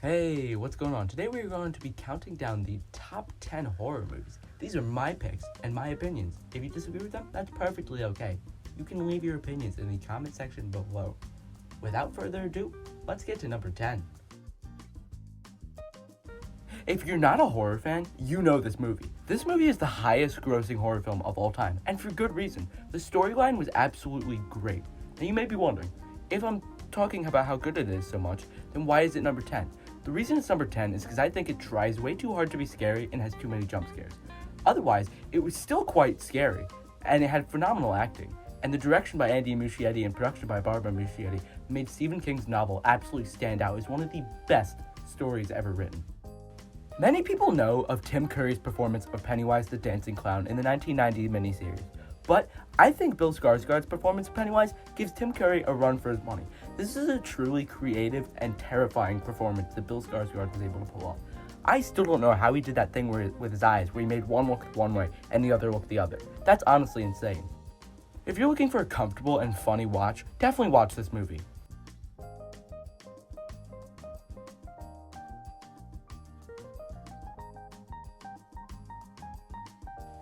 Hey, what's going on? Today we're going to be counting down the top 10 horror movies. These are my picks and my opinions. If you disagree with them, that's perfectly okay. You can leave your opinions in the comment section below. Without further ado, let's get to number 10. If you're not a horror fan, you know this movie. This movie is the highest grossing horror film of all time, and for good reason. The storyline was absolutely great. Now you may be wondering, if I'm talking about how good it is so much, then why is it number 10? The reason it's number 10 is because I think it tries way too hard to be scary and has too many jump scares. Otherwise, it was still quite scary, and it had phenomenal acting. And the direction by Andy Muschietti and production by Barbara Muschietti made Stephen King's novel absolutely stand out as one of the best stories ever written. Many people know of Tim Curry's performance of Pennywise the Dancing Clown in the 1990 miniseries, but I think Bill Skarsgård's performance of Pennywise gives Tim Curry a run for his money. This is a truly creative and terrifying performance that Bill Skarsgård was able to pull off. I still don't know how he did that thing with his eyes, where he made one look one way and the other look the other. That's honestly insane. If you're looking for a comfortable and funny watch, definitely watch this movie.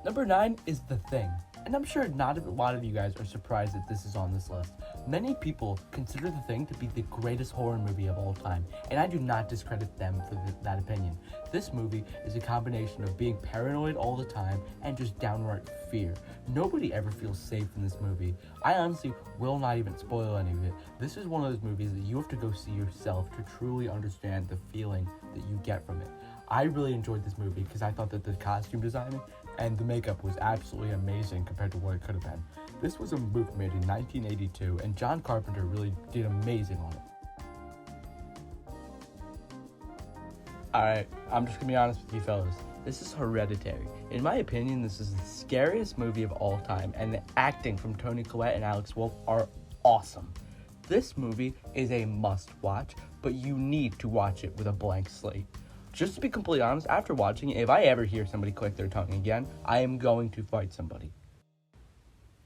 Number 9 is The Thing. And I'm sure not a lot of you guys are surprised that this is on this list. Many people consider The Thing to be the greatest horror movie of all time, and I do not discredit them for that opinion. This movie is a combination of being paranoid all the time and just downright fear. Nobody ever feels safe in this movie. I honestly will not even spoil any of it. This is one of those movies that you have to go see yourself to truly understand the feeling that you get from it. I really enjoyed this movie because I thought that the costume design and the makeup was absolutely amazing compared to what it could have been. This was a movie made in 1982, and John Carpenter really did amazing on it. Alright, I'm just gonna be honest with you fellas. This is Hereditary. In my opinion, this is the scariest movie of all time, and the acting from Toni Collette and Alex Wolff are awesome. This movie is a must-watch, but you need to watch it with a blank slate. Just to be completely honest, after watching it, if I ever hear somebody click their tongue again, I am going to fight somebody.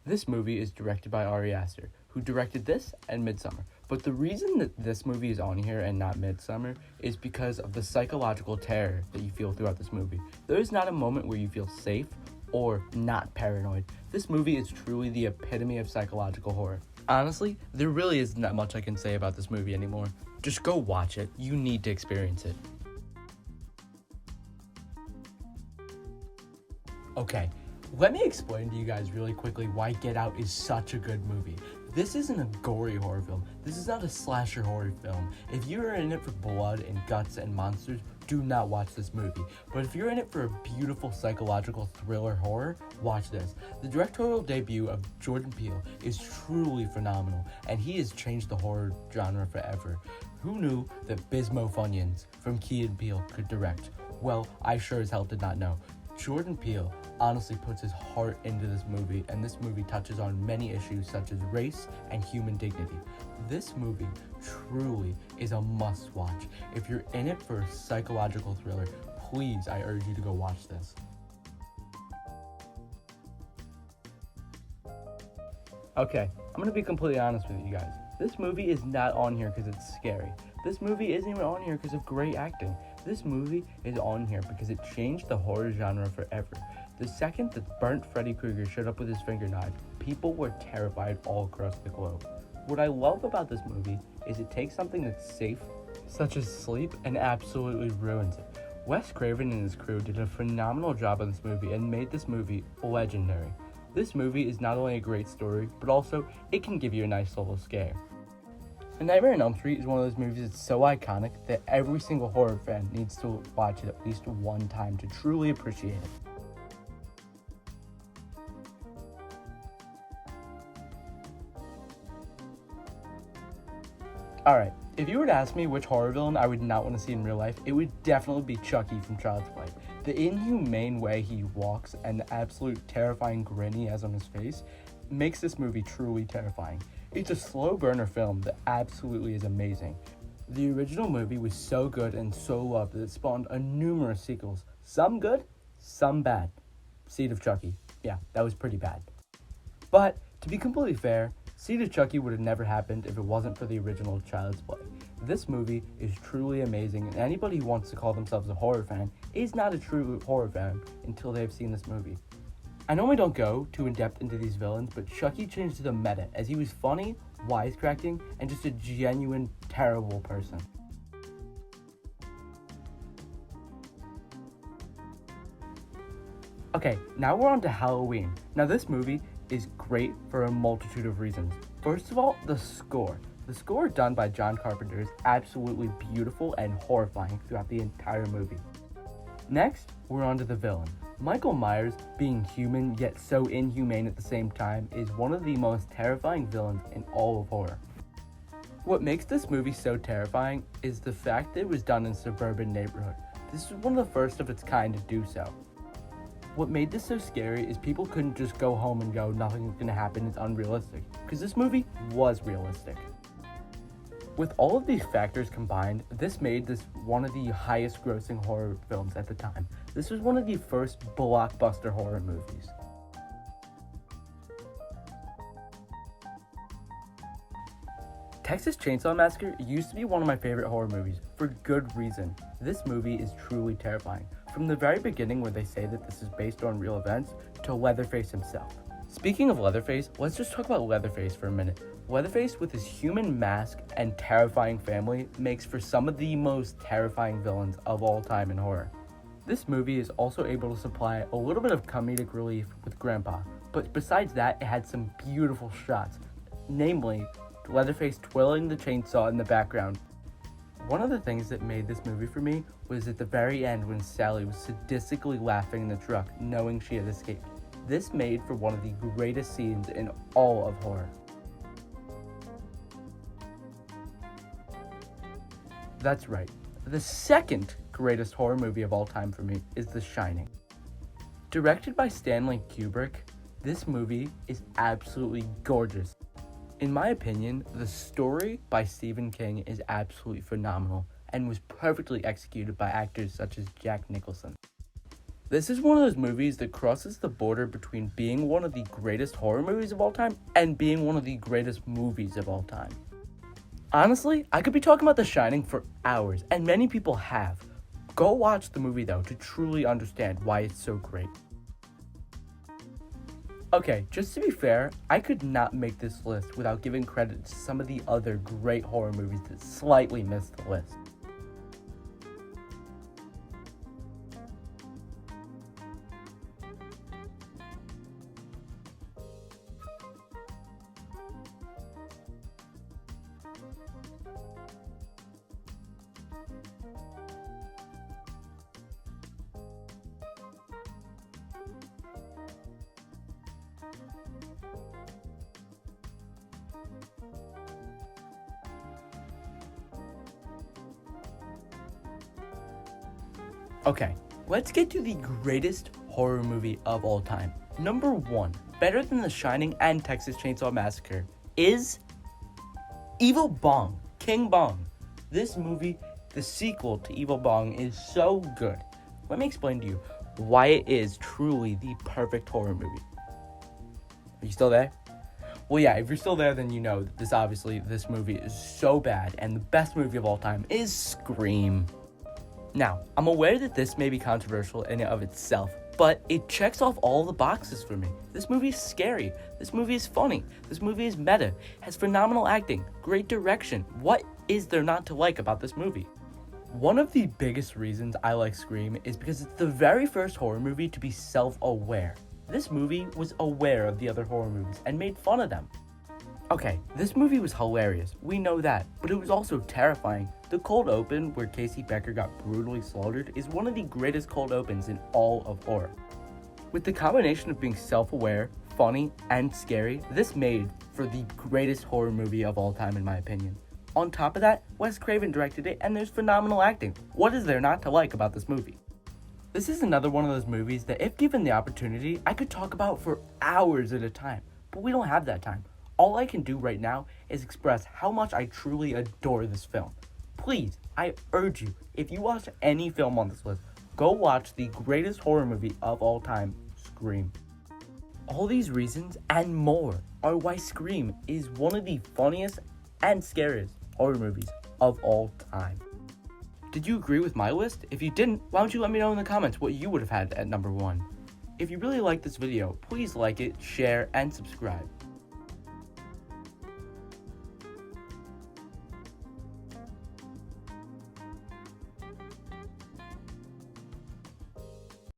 This movie is directed by Ari Aster, who directed this and Midsommar. But the reason that this movie is on here and not Midsommar is because of the psychological terror that you feel throughout this movie. There is not a moment where you feel safe or not paranoid. This movie is truly the epitome of psychological horror. Honestly, there really isn't that much I can say about this movie anymore. Just go watch it. You need to experience it. Okay, let me explain to you guys really quickly why Get Out is such a good movie. This isn't a gory horror film. This is not a slasher horror film. If you're in it for blood and guts and monsters, do not watch this movie. But if you're in it for a beautiful psychological thriller horror, watch this. The directorial debut of Jordan Peele is truly phenomenal, and he has changed the horror genre forever. Who knew that Bismo Funyuns from Key & Peele could direct? Well, I sure as hell did not know. Jordan Peele honestly puts his heart into this movie, and this movie touches on many issues such as race and human dignity. This movie truly is a must-watch. If you're in it for a psychological thriller, please, I urge you to go watch this. Okay, I'm gonna be completely honest with you guys. This movie is not on here because it's scary. This movie isn't even on here because of great acting. This movie is on here because it changed the horror genre forever. The second that burnt Freddy Krueger showed up with his finger knife, people were terrified all across the globe. What I love about this movie is it takes something that's safe, such as sleep, and absolutely ruins it. Wes Craven and his crew did a phenomenal job on this movie and made this movie legendary. This movie is not only a great story, but also it can give you a nice little scare. A Nightmare on Elm Street is one of those movies that's so iconic that every single horror fan needs to watch it at least one time to truly appreciate it. Alright, if you were to ask me which horror villain I would not want to see in real life, it would definitely be Chucky from Child's Play. The inhumane way he walks and the absolute terrifying grin he has on his face makes this movie truly terrifying. It's a slow burner film that absolutely is amazing. The original movie was so good and so loved that it spawned numerous sequels. Some good, some bad. Seed of Chucky. Yeah, that was pretty bad. But, to be completely fair, Seed of Chucky would have never happened if it wasn't for the original Child's Play. This movie is truly amazing, and anybody who wants to call themselves a horror fan is not a true horror fan until they've seen this movie. I normally don't go too in-depth into these villains, but Chucky changed the meta as he was funny, wisecracking, and just a genuine terrible person. Okay, now we're on to Halloween. Now this movie is great for a multitude of reasons. First of all, the score. The score done by John Carpenter is absolutely beautiful and horrifying throughout the entire movie. Next, we're on to the villain. Michael Myers, being human yet so inhumane at the same time, is one of the most terrifying villains in all of horror. What makes this movie so terrifying is the fact that it was done in a suburban neighborhood. This was one of the first of its kind to do so. What made this so scary is people couldn't just go home and go, nothing's gonna happen, it's unrealistic. Because this movie was realistic. With all of these factors combined, this made this one of the highest grossing horror films at the time. This was one of the first blockbuster horror movies. Texas Chainsaw Massacre used to be one of my favorite horror movies, for good reason. This movie is truly terrifying. From the very beginning where they say that this is based on real events, to Leatherface himself. Speaking of Leatherface, let's just talk about Leatherface for a minute. Leatherface with his human mask and terrifying family makes for some of the most terrifying villains of all time in horror. This movie is also able to supply a little bit of comedic relief with Grandpa, but besides that, it had some beautiful shots, namely Leatherface twirling the chainsaw in the background. One of the things that made this movie for me was at the very end when Sally was sadistically laughing in the truck, knowing she had escaped. This made for one of the greatest scenes in all of horror. That's right. The second greatest horror movie of all time for me is The Shining. Directed by Stanley Kubrick, this movie is absolutely gorgeous. In my opinion, the story by Stephen King is absolutely phenomenal and was perfectly executed by actors such as Jack Nicholson. This is one of those movies that crosses the border between being one of the greatest horror movies of all time and being one of the greatest movies of all time. Honestly, I could be talking about The Shining for hours, and many people have. Go watch the movie though to truly understand why it's so great. Okay, just to be fair, I could not make this list without giving credit to some of the other great horror movies that slightly missed the list. Okay, let's get to the greatest horror movie of all time. Number 1, better than The Shining and Texas Chainsaw Massacre, is Evil Bong, King Bong. This movie, the sequel to Evil Bong, is so good. Let me explain to you why it is truly the perfect horror movie. Are you still there? Well, yeah, if you're still there, then you know that this movie is so bad, and the best movie of all time is Scream. Now, I'm aware that this may be controversial in and of itself, but it checks off all the boxes for me. This movie is scary, this movie is funny, this movie is meta, has phenomenal acting, great direction. What is there not to like about this movie? One of the biggest reasons I like Scream is because it's the very first horror movie to be self-aware. This movie was aware of the other horror movies and made fun of them. Okay, this movie was hilarious, we know that, but it was also terrifying. The cold open, where Casey Becker got brutally slaughtered, is one of the greatest cold opens in all of horror. With the combination of being self-aware, funny, and scary, this made for the greatest horror movie of all time in my opinion. On top of that, Wes Craven directed it, and there's phenomenal acting. What is there not to like about this movie? This is another one of those movies that if given the opportunity, I could talk about for hours at a time, but we don't have that time. All I can do right now is express how much I truly adore this film. Please, I urge you, if you watch any film on this list, go watch the greatest horror movie of all time, Scream. All these reasons and more are why Scream is one of the funniest and scariest horror movies of all time. Did you agree with my list? If you didn't, why don't you let me know in the comments what you would have had at number 1. If you really liked this video, please like it, share, and subscribe.